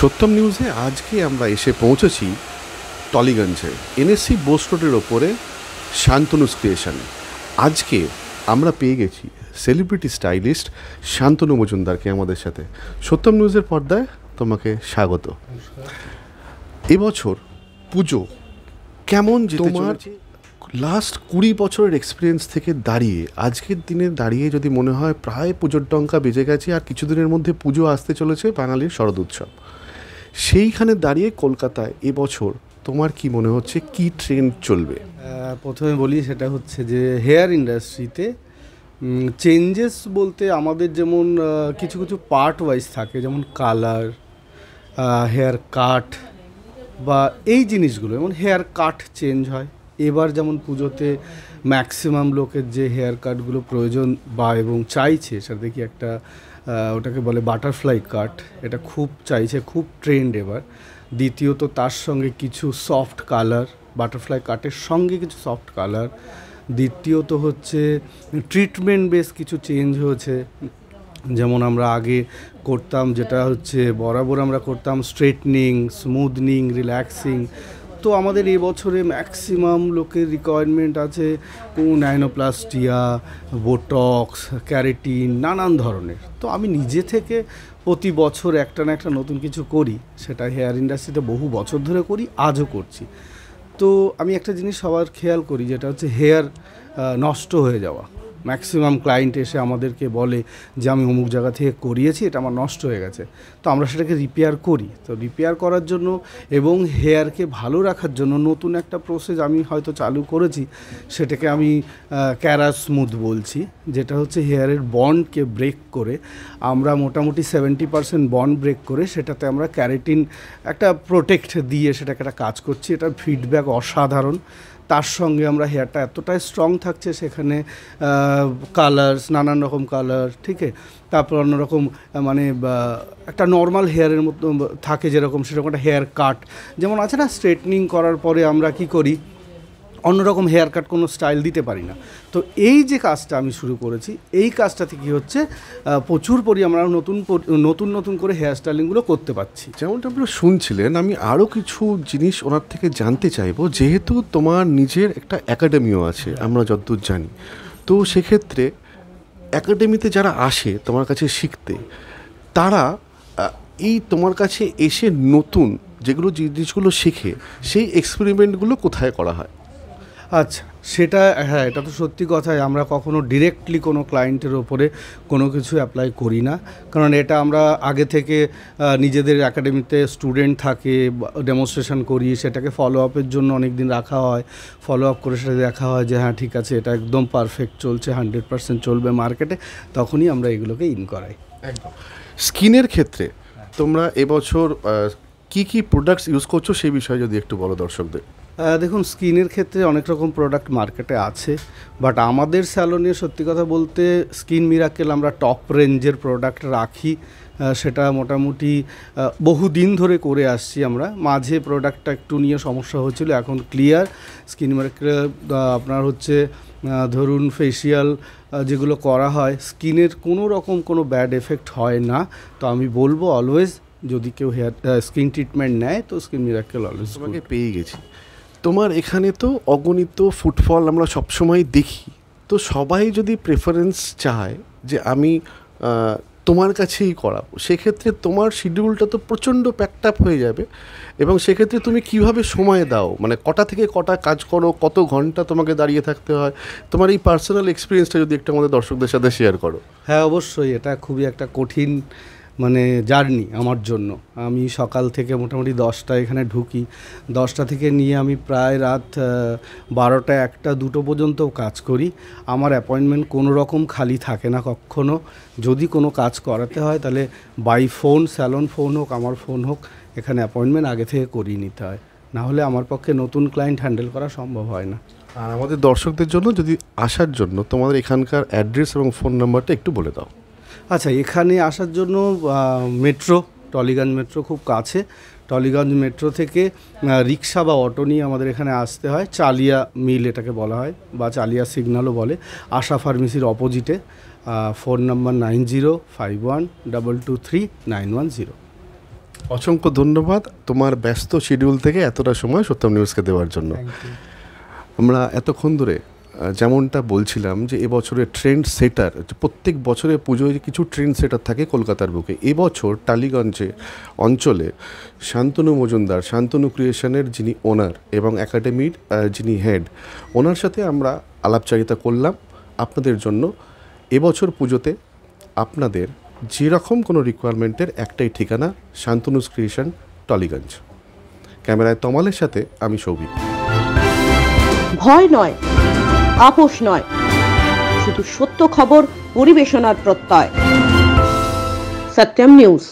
সত্যম নিউজে আজকে আমরা এসে পৌঁছেছি টলিগঞ্জে এনএসসি বোস রোডের ওপরে শান্তনুস ক্রিয়েশন। আজকে আমরা পেয়ে গেছি সেলিব্রিটি স্টাইলিস্ট শান্তনু মজুমদারকে আমাদের সাথে। সত্যম নিউজের পর্দায় তোমাকে স্বাগত। এবছর পুজো কেমন তোমার লাস্ট 20 বছরের এক্সপিরিয়েন্স থেকে দাঁড়িয়ে আজকের দিনে দাঁড়িয়ে যদি মনে হয় প্রায় পুজোর ডঙ্কা বেজে গেছে, আর কিছুদিনের মধ্যে পুজো আসতে চলেছে বাঙালির শরৎ উৎসব, সেইখানে দাঁড়িয়ে কলকাতায় এবছর তোমার কি মনে হচ্ছে কি ট্রেন্ড চলবে? প্রথমে বলি সেটা হচ্ছে যে হেয়ার ইন্ডাস্ট্রিতে চেঞ্জেস বলতে আমাদের যেমন কিছু কিছু পার্ট ওয়াইজ থাকে, যেমন কালার, হেয়ার কাট বা এই জিনিসগুলো, যেমন হেয়ার কাট চেঞ্জ হয়। এবার যেমন পুজোতে ম্যাক্সিমাম লোকের যে হেয়ার কাটগুলো প্রয়োজন বা এবং চাইছে, সেটা দেখি একটা ওটাকে বলে বাটারফ্লাই কাট, এটা খুব চাইছে, খুব ট্রেন্ড এবার। দ্বিতীয়ত তার সঙ্গে কিছু সফট কালার, বাটারফ্লাই কাটের সঙ্গে কিছু সফট কালার। দ্বিতীয়ত হচ্ছে ট্রিটমেন্ট বেস কিছু চেঞ্জ হয়েছে, যেমন আমরা আগে করতাম যেটা হচ্ছে বরাবর আমরা করতাম স্ট্রেটনিং, স্মুথনিং, রিল্যাক্সিং। তো আমাদের এবছরে ম্যাক্সিমাম লোকের রিকোয়ারমেন্ট আছে নাইনোপ্লাস্টিয়া, বোটক্স, ক্যারাটিন, নানান ধরনের। তো আমি নিজে থেকে প্রতি বছর একটা না একটা নতুন কিছু করি, সেটা হেয়ার ইন্ডাস্ট্রিতে বহু বছর ধরে করি, আজও করছি। তো আমি একটা জিনিস সবার খেয়াল করি, যেটা হচ্ছে হেয়ার নষ্ট হয়ে যাওয়া। ম্যাক্সিমাম ক্লায়েন্ট এসে আমাদেরকে বলে যে আমি অমুক জায়গা থেকে করিয়েছি, এটা আমার নষ্ট হয়ে গেছে। তো আমরা সেটাকে রিপেয়ার করি। তো রিপেয়ার করার জন্য এবং হেয়ারকে ভালো রাখার জন্য নতুন একটা প্রসেস আমি হয়তো চালু করেছি, সেটাকে আমি ক্যারাস স্মুথ বলছি, যেটা হচ্ছে হেয়ারের বন্ডকে ব্রেক করে আমরা মোটামুটি 70% বন্ড ব্রেক করে সেটাতে আমরা ক্যারাটিন একটা প্রোটেক্ট দিয়ে সেটাকে একটা কাজ করছি। এটার ফিডব্যাক অসাধারণ। তার সঙ্গে আমরা হেয়ারটা এতটাই স্ট্রং থাকছে, সেখানে কালার্স, নানান রকম কালার, ঠিক আছে। তারপর অন্যরকম মানে একটা নর্মাল হেয়ারের মতো থাকে যেরকম, সেরকম একটা হেয়ার কাট যেমন আছে না, স্ট্রেটনিং করার পরে আমরা কি করি, অন্যরকম হেয়ার কাট কোনো স্টাইল দিতে পারি না। তো এই যে কাজটা আমি শুরু করেছি, এই কাজটাতে কী হচ্ছে, প্রচুর আমরা নতুন করে হেয়ার স্টাইলিংগুলো করতে পারছি। যেমনটা আপনারা শুনছিলেন, আমি আরও কিছু জিনিস ওনার থেকে জানতে চাইবো। যেহেতু তোমার নিজের একটা একাডেমিও আছে আমরা যতদূর জানি, তো সেক্ষেত্রে একাডেমিতে যারা আসে তোমার কাছে শিখতে, তারা এই তোমার কাছে এসে নতুন যেগুলো জিনিসগুলো শেখে, সেই এক্সপেরিমেন্টগুলো কোথায় করা হয়? আচ্ছা, সেটা হ্যাঁ, এটা তো সত্যি কথাই। আমরা কখনো ডিরেক্টলি কোনো ক্লায়েন্টের ওপরে কোনো কিছু অ্যাপ্লাই করি না, কারণ এটা আমরা আগে থেকে নিজেদের একাডেমিতে স্টুডেন্ট থাকে, ডেমনস্ট্রেশন করি, সেটাকে ফলো আপের জন্য অনেক দিন রাখা হয়। ফলো আপ করে সেটা দেখা হয় যে হ্যাঁ ঠিক আছে, এটা একদম পারফেক্ট চলছে, 100% চলবে মার্কেটে, তখনই আমরা এগুলোকে ইন করাই। একদম। স্কিনের ক্ষেত্রে তোমরা এবছর কি কি প্রোডাক্টস ইউজ করছো সেই বিষয়ে যদি একটু বলো দর্শকদের। দেখুন, স্কিনের ক্ষেত্রে অনেক রকম প্রোডাক্ট মার্কেটে আছে, বাট আমাদের স্যালনে সত্যি কথা বলতে স্কিন মিরাকেল আমরা টপ রেঞ্জের প্রোডাক্ট রাখি। সেটা মোটামুটি বহুদিন ধরে করে আসছি আমরা। মাঝে প্রোডাক্টটা একটু নিয়ে সমস্যা হচ্ছিল, এখন ক্লিয়ার। স্কিন মিরাকেল আপনার হচ্ছে ধরুন ফেসিয়াল যেগুলো করা হয়, স্কিনের কোনো রকম কোনো ব্যাড এফেক্ট হয় না। তো আমি বলবো অলওয়েজ যদি কেউ হেয়ার স্কিন ট্রিটমেন্ট নেয়, তো স্কিন মিরাকেল অলওয়েজ। তোমাকে পেয়ে গেছি, তোমার এখানে তো অগণিত ফুটফল আমরা সবসময় দেখি। তো সবাই যদি প্রেফারেন্স চায় যে আমি তোমার কাছেই করাবো, সেক্ষেত্রে তোমার শিডিউলটা তো প্রচণ্ড প্যাকড আপ হয়ে যাবে। এবং সেক্ষেত্রে তুমি কিভাবে সময় দাও, মানে কটা থেকে কটা কাজ করো, কত ঘন্টা তোমাকে দাঁড়িয়ে থাকতে হয়, তোমার এই পার্সোনাল এক্সপিরিয়েন্সটা যদি একটু আমাদের দর্শকদের সাথে শেয়ার করো। হ্যাঁ, অবশ্যই। এটা খুবই একটা কঠিন মানে জার্নি আমার জন্য। আমি সকাল থেকে মোটামুটি 10টা এখানে ঢুকি, 10টা থেকে নিয়ে আমি প্রায় রাত 12টা, 1টা, 2টো পর্যন্তও কাজ করি। আমার অ্যাপয়েন্টমেন্ট কোনো রকম খালি থাকে না কখনো। যদি কোনো কাজ করাতে হয় তাহলে বাই ফোন, স্যালন ফোন হোক, আমার ফোন হোক, এখানে অ্যাপয়েন্টমেন্ট আগে থেকে করিয়ে নিতে হয়, না হলে আমার পক্ষে নতুন ক্লায়েন্ট হ্যান্ডেল করা সম্ভব হয় না। আর আমাদের দর্শকদের জন্য যদি আসার জন্য তোমাদের এখানকার অ্যাড্রেস এবং ফোন নাম্বারটা একটু বলে দাও। আচ্ছা, এখানে আসার জন্য মেট্রো, টলিগঞ্জ মেট্রো খুব কাছে। টলিগঞ্জ মেট্রো থেকে রিক্সা বা অটো নিয়ে আমাদের এখানে আসতে হয়। চালিয়া মিল এটাকে বলা হয়, বা চালিয়া সিগন্যালও বলে। আশা ফার্মেসির অপোজিটে। Phone number 9051223910। অসংখ্য ধন্যবাদ তোমার ব্যস্ত শিডিউল থেকে এতটা সময় সত্যম নিউজকে দেওয়ার জন্য। আমরা এতক্ষণ ধরে যেমনটা বলছিলাম যে এবছরের ট্রেন্ড সেটার, প্রত্যেক বছরে পুজোয় কিছু ট্রেন্ড সেটার থাকে কলকাতার বুকে। এবছর টালিগঞ্জে অঞ্চলে শান্তনু মজুমদার, শান্তনু ক্রিয়েশনের যিনি ওনার এবং একাডেমির যিনি হেড, ওনার সাথে আমরা আলাপচারিতা করলাম আপনাদের জন্য। এবছর পুজোতে আপনাদের যেরকম কোনো রিকোয়ারমেন্টের একটাই ঠিকানা, শান্তনুস ক্রিয়েশন, টালিগঞ্জ। ক্যামেরায় তমালের সাথে আমি সৌভিক। ভয় নয়, আপোষ নয়, শুধু সত্য খবর পরিবেশনার প্রত্যয়। সত্যম নিউজ।